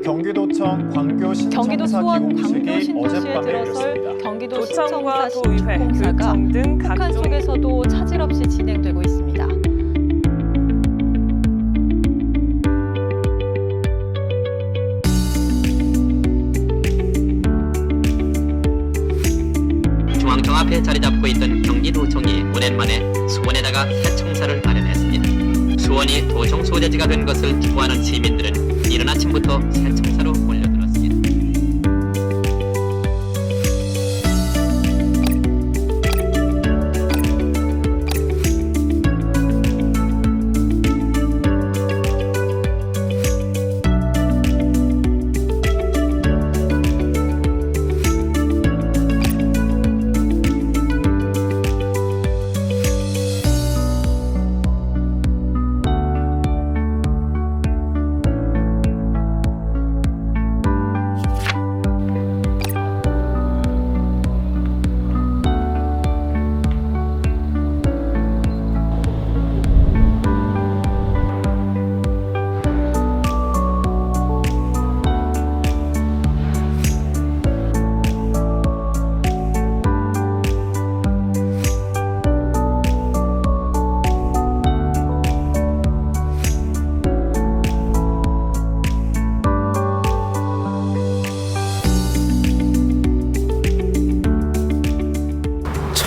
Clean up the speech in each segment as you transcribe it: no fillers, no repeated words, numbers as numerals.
경기도청 광교 경기도 신청사 수원 기공식이 광교 신도시에 어젯밤에 들어설 열렸습니다. 경기도 도청과 신청사 도의회, 신공사가 교청 등 북한 각종 속에서도 차질 없이 진행되고 있습니다. 중앙청 앞에 자리 잡고 있던 경기도청이 오랜만에 수원에다가 새 청사를 마련했습니다. 수원이 도청 소재지가 된 것을 기뻐하는 시민들은 이른 아침부터 새 청사로 몰려들었습니다.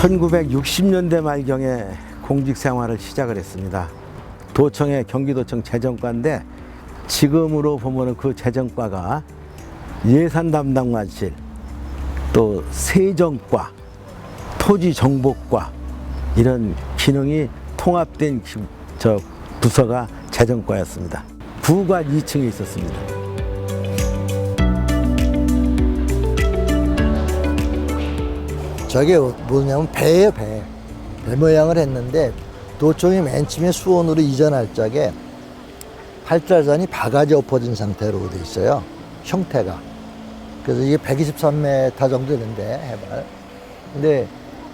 (1960년대) 말경에 공직 생활을 시작을 했습니다. 도청의 경기도청 재정과인데 지금으로 보면 그 재정과가 예산 담당관실, 또 세정과, 토지정보과 이런 기능이 통합된 부서가 재정과였습니다. 부가 2층에 있었습니다. 저게 뭐냐면 배예요, 배. 배 모양을 했는데 도청이 맨 처음에 수원으로 이전할 적에 팔달산이 바가지 엎어진 상태로 돼 있어요, 형태가. 그래서 이게 123m 정도 되는데, 해발. 근데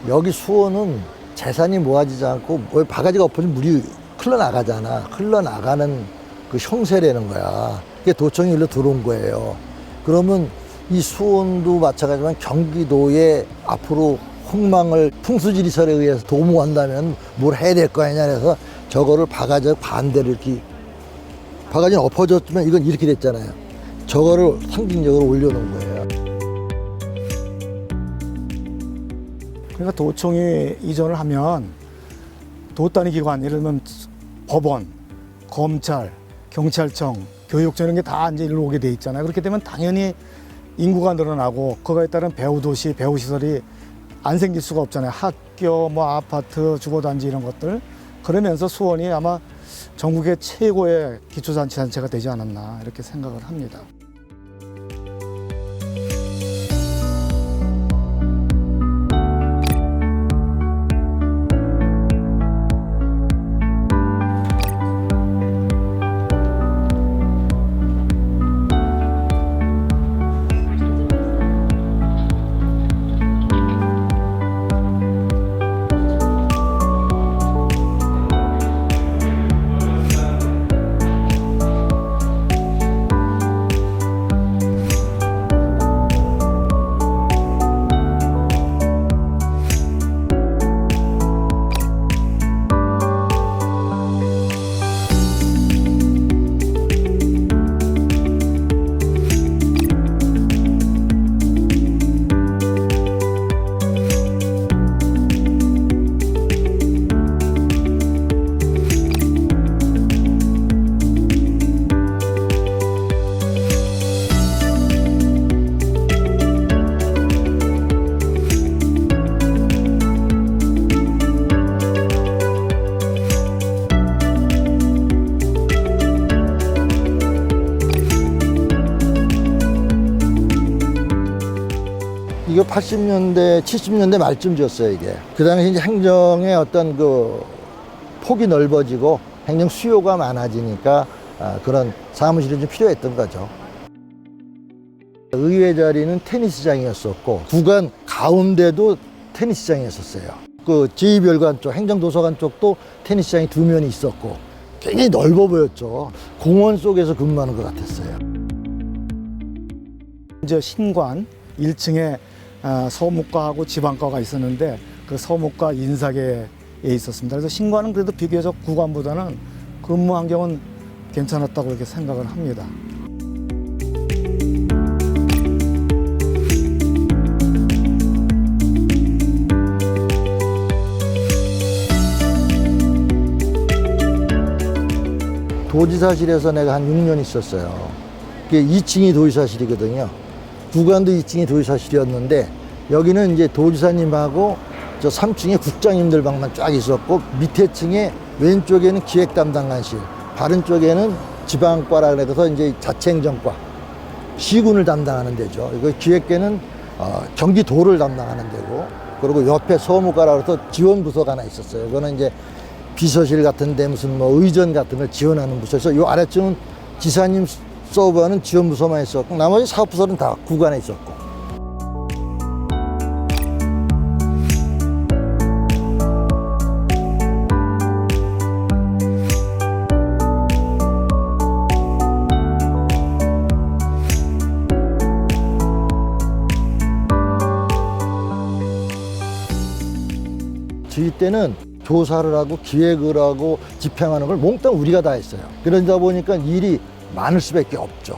여기 수원은 재산이 모아지지 않고 바가지가 엎어지면 물이 흘러나가잖아. 흘러나가는 그 형세라는 거야. 그게 도청이 일로 들어온 거예요. 그러면 이 수원도 마찬가지지만 경기도에 앞으로 홍망을 풍수지리설에 의해서 도모한다면 뭘 해야 될 거 아니냐 해서 저거를 바가지 반대로 이렇게, 바가지는 엎어졌지만 이건 이렇게 됐잖아요. 저거를 상징적으로 올려놓은 거예요. 그러니까 도청이 이전을 하면 도 단위 기관, 예를 들면 법원, 검찰, 경찰청, 교육청 이런 게 다 이제 일로 오게 돼 있잖아요. 그렇게 되면 당연히 인구가 늘어나고 그거에 따른 배후도시, 배후시설이 안 생길 수가 없잖아요. 학교, 뭐 아파트, 주거단지 이런 것들. 그러면서 수원이 아마 전국의 최고의 기초자치단체가 되지 않았나 이렇게 생각을 합니다. 이거 80년대, 70년대 말쯤 지었어요, 이게. 그 당시 이제 행정의 어떤 그 폭이 넓어지고 행정 수요가 많아지니까 그런 사무실이 좀 필요했던 거죠. 의회 자리는 테니스장이었었고 구간 가운데도 테니스장이었었어요. 그 제2별관 쪽, 행정도서관 쪽도 테니스장이 2면이 있었고 굉장히 넓어 보였죠. 공원 속에서 근무하는 것 같았어요. 이제 신관 1층에 서무과하고 지방과가 있었는데 그 서무과 인사계에 있었습니다. 그래서 신관은 그래도 비교적 구관보다는 근무 환경은 괜찮았다고 이렇게 생각을 합니다. 도지사실에서 내가 한 6년 있었어요. 그게 2층이 도지사실이거든요. 구관도 2층이 도지사실이었는데 여기는 이제 도지사님하고 저 3층에 국장님들 방만 쫙 있었고 밑에 층에 왼쪽에는 기획 담당관실, 바른 쪽에는 지방과라 그래서 이제 자치행정과, 시군을 담당하는 데죠. 이거 기획계는 경기도를 담당하는 데고, 그리고 옆에 서무과라 그래서 지원부서가 하나 있었어요. 이거는 이제 비서실 같은데 무슨 뭐 의전 같은 걸 지원하는 부서에서 요 아래쪽은 지사님 서버는 지원부서만 있었고 나머지 사업부서는 다 구관에 있었고. 저희 때는 조사를 하고 기획을 하고 집행하는 걸 몽땅 우리가 다 했어요. 그러다 보니까 일이 많을 수밖에 없죠.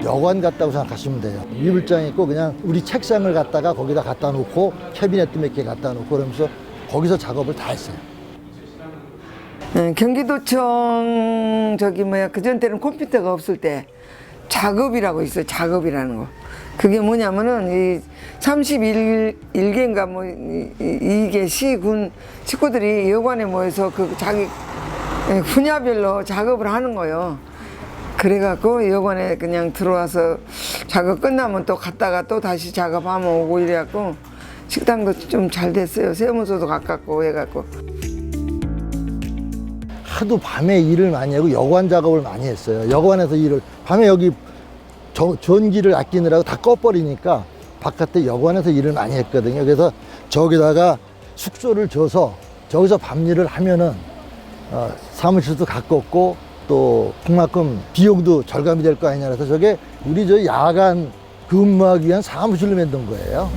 여관 같다고 생각하시면 돼요. 이불장 있고 그냥 우리 책상을 갖다가 거기다 갖다 놓고 캐비넷도 몇 개 갖다 놓고 그러면서 거기서 작업을 다 했어요. 경기도청 그전 때는 컴퓨터가 없을 때 작업이라고 있어요. 작업이라는 거. 그게 뭐냐면은 이 31개인가 뭐 이게 시군 식구들이 여관에 모여서 그 자기 분야별로 작업을 하는 거예요. 그래갖고 여관에 그냥 들어와서 작업 끝나면 또 갔다가 또 다시 작업하면 오고 이래갖고 식당도 좀 잘 됐어요. 세무서도 가깝고 해갖고. 하도 밤에 일을 많이 하고 여관 작업을 많이 했어요. 여관에서 일을 밤에 여기 전기를 아끼느라고 다 꺼버리니까 바깥에 여관에서 일을 많이 했거든요. 그래서 저기다가 숙소를 줘서 저기서 밤일을 하면은 사무실도 가깝고 또 그만큼 비용도 절감이 될 거 아니냐 그래서 저게 우리 저 야간 근무하기 위한 사무실로 만든 거예요.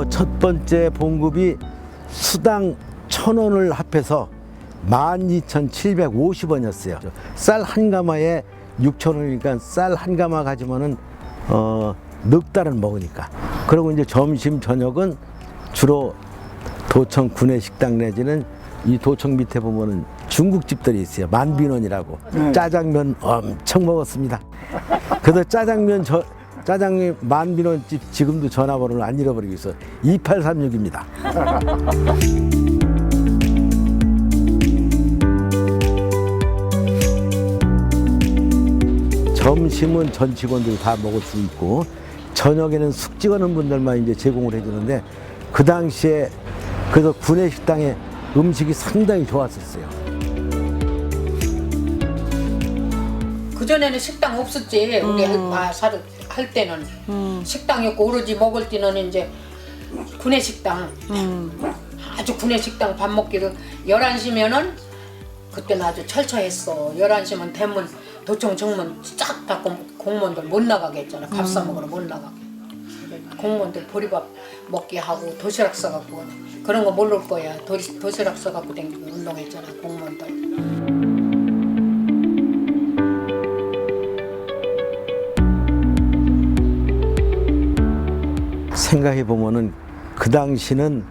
첫 번째 봉급이 수당 1,000원을 합해서 12,750원이었어요. 쌀 한 가마에 6,000원이니까 쌀 한 가마 가지면은 넉 달은 먹으니까. 그리고 이제 점심 저녁은 주로 도청 구내식당 내지는 이 도청 밑에 보면은 중국집들이 있어요. 만빈원이라고. 짜장면 엄청 먹었습니다. 그래서 짜장면 만빈원집 지금도 전화번호를 안 잃어버리고 있어요. 2836입니다. 점심은 전 직원들이 다 먹을 수 있고 저녁에는 숙직하는 분들만 이제 제공을 해주는데 그 당시에 그래서 구내식당의 음식이 상당히 좋았었어요. 그전에는 식당 없었지. 우리 할 때는 식당이 없고 오로지 먹을 때는 이제 구내식당 아주 구내식당 밥 먹기도 11시면은 그때는 아주 철저했어. 11시면 되면 도청 정문 쫙 닫고 공무원들 못 나가게 했잖아. 밥 사 먹으러 못 나가게. 공무원들 보리밥 먹게 하고 도시락 싸갖고 그런 거 모를 거야. 도시락 싸갖고 댕기고 운동했잖아 공무원들. 생각해 보면은 그 당시는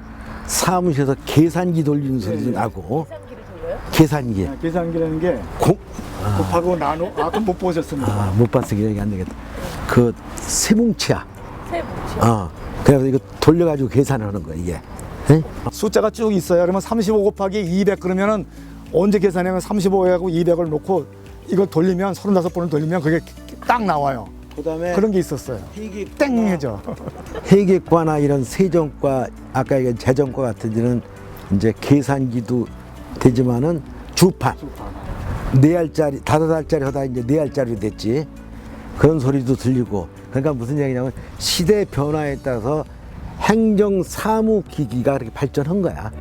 사무실에서 계산기 돌리는 소리도 나고. 계산기. 계산기라는 게 곱하고 나누 아까 못 보셨습니다. 못 봤어. 기억이 안 되겠다. 그 세뭉치야. 세뭉치요? 그래서 이거 돌려가지고 계산하는 거야 이게. 예? 숫자가 쭉 있어요. 그러면 35 곱하기 200 그러면은 언제 계산하면 35하고 200을 놓고 이걸 돌리면 35번을 돌리면 그게 딱 나와요. 그다음에 그런 게 있었어요. 땡해져. 회계과나 이런 세정과 아까 얘기한 재정과 같은 데는 이제 계산기도 되지만은 주판 4알짜리 5알짜리 하다 이제 4알짜리 됐지. 그런 소리도 들리고. 그러니까 무슨 얘기냐면 시대 변화에 따라서 행정 사무 기기가 그렇게 발전한 거야.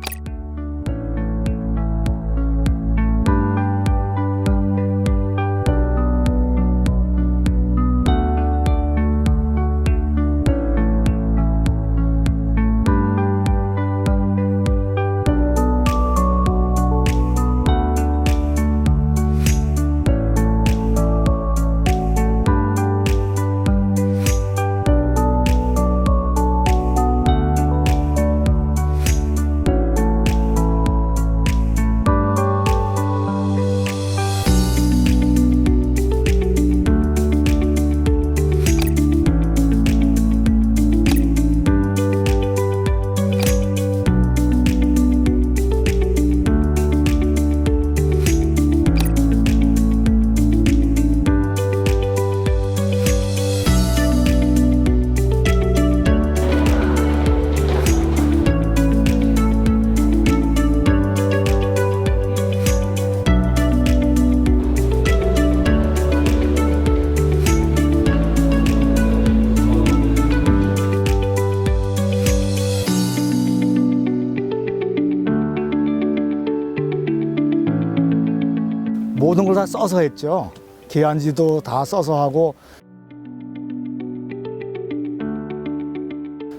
모든 걸 다 써서 했죠. 계안지도 다 써서 하고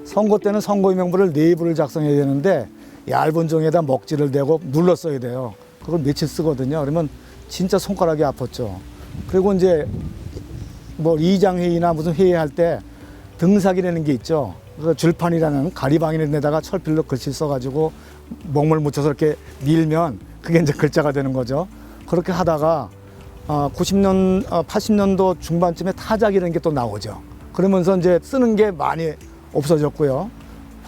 선거 때는 선거인명부를 내부를 작성해야 되는데 얇은 종이에다 먹지를 대고 눌러 써야 돼요. 그걸 며칠 쓰거든요. 그러면 진짜 손가락이 아팠죠. 그리고 이제 뭐 이장회의나 무슨 회의할 때 등삭이라는 게 있죠. 그 줄판이라는 가리방이라는 데다가 철필로 글씨 써가지고 먹물 묻혀서 이렇게 밀면 그게 이제 글자가 되는 거죠. 그렇게 하다가 80년도 중반쯤에 타작이라는 게 또 나오죠. 그러면서 이제 쓰는 게 많이 없어졌고요.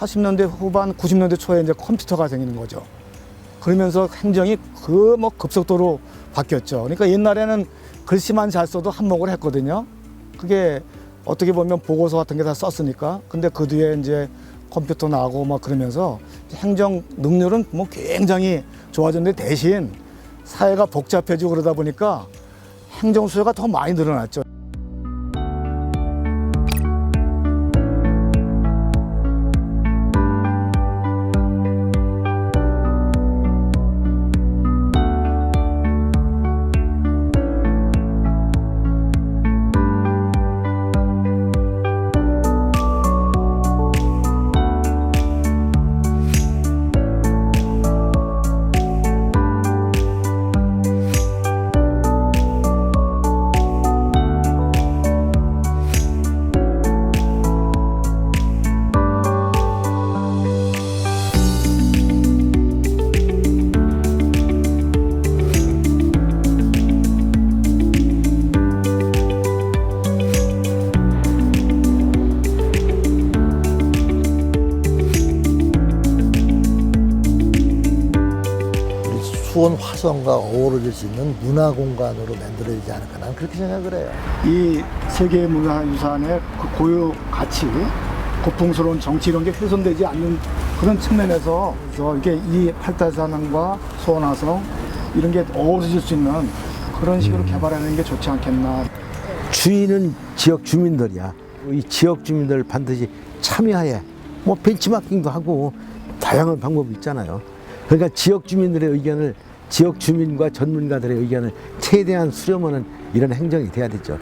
80년대 후반, 90년대 초에 이제 컴퓨터가 생기는 거죠. 그러면서 행정이 급속도로 바뀌었죠. 그러니까 옛날에는 글씨만 잘 써도 한몫을 했거든요. 그게 어떻게 보면 보고서 같은 게 다 썼으니까. 근데 그 뒤에 이제 컴퓨터 나오고 막 그러면서 행정 능률은 뭐 굉장히 좋아졌는데 대신 사회가 복잡해지고 그러다 보니까 행정 수요가 더 많이 늘어났죠. 수원 화성과 어우러질 수 있는 문화 공간으로 만들어지지 않을까 나는 그렇게 생각을 해요. 이 세계문화유산의 그 고유 가치, 고풍스러운 정치 이런 게 훼손되지 않는 그런 측면에서 이게 이 팔달산과 수원화성 이런 게 어우러질 수 있는 그런 식으로 개발하는 게 좋지 않겠나. 주인은 지역 주민들이야. 이 지역 주민들 반드시 참여해. 뭐 벤치마킹도 하고 다양한 방법이 있잖아요. 그러니까 지역 주민들의 의견을 지역 주민과 전문가들의 의견을 최대한 수렴하는 이런 행정이 돼야 되죠.